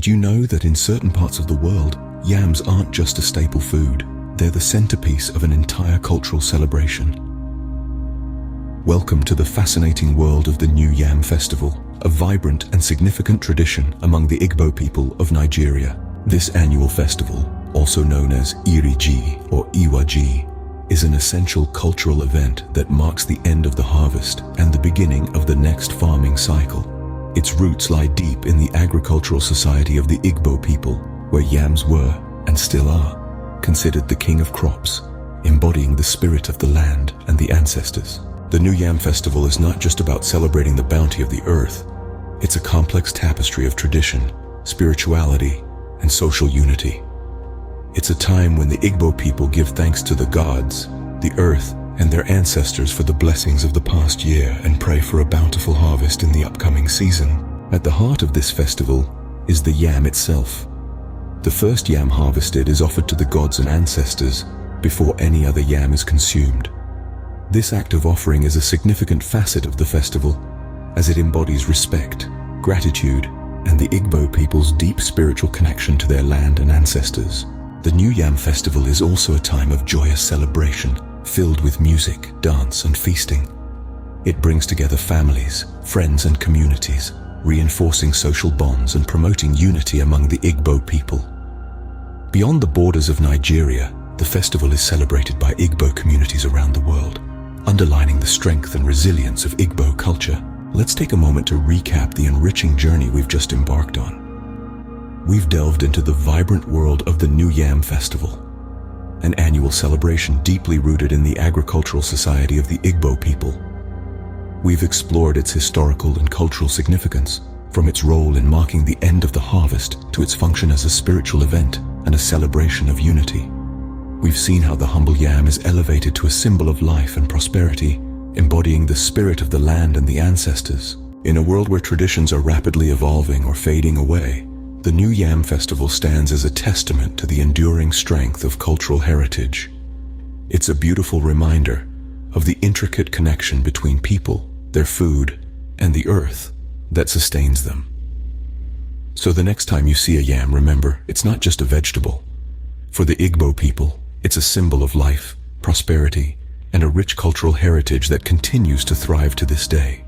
Did you know that in certain parts of the world, yams aren't just a staple food, they're the centerpiece of an entire cultural celebration? Welcome to the fascinating world of the New Yam Festival, a vibrant and significant tradition among the Igbo people of Nigeria. This annual festival, also known as Iri Ji or Iwa Ji, is an essential cultural event that marks the end of the harvest and the beginning of the next farming cycle. Its roots lie deep in the agricultural society of the Igbo people, where yams were, and still are, considered the king of crops, embodying the spirit of the land and the ancestors. The New Yam Festival is not just about celebrating the bounty of the earth, it's a complex tapestry of tradition, spirituality, and social unity. It's a time when the Igbo people give thanks to the gods, the earth, and their ancestors for the blessings of the past year and pray for a bountiful harvest in the upcoming season. At the heart of this festival is the yam itself. The first yam harvested is offered to the gods and ancestors before any other yam is consumed. This act of offering is a significant facet of the festival, as it embodies respect, gratitude, and the Igbo people's deep spiritual connection to their land and ancestors. The New Yam Festival is also a time of joyous celebration, filled with music, dance, and feasting. It brings together families, friends, and communities, reinforcing social bonds and promoting unity among the Igbo people. Beyond the borders of Nigeria, the festival is celebrated by Igbo communities around the world, underlining the strength and resilience of Igbo culture. Let's take a moment to recap the enriching journey we've just embarked on. We've delved into the vibrant world of the New Yam Festival, an annual celebration deeply rooted in the agricultural society of the Igbo people. We've explored its historical and cultural significance, from its role in marking the end of the harvest to its function as a spiritual event and a celebration of unity. We've seen how the humble yam is elevated to a symbol of life and prosperity, embodying the spirit of the land and the ancestors. In a world where traditions are rapidly evolving or fading away, the New Yam Festival stands as a testament to the enduring strength of cultural heritage. It's a beautiful reminder of the intricate connection between people, their food, and the earth that sustains them. So the next time you see a yam, remember, it's not just a vegetable. For the Igbo people, it's a symbol of life, prosperity, and a rich cultural heritage that continues to thrive to this day.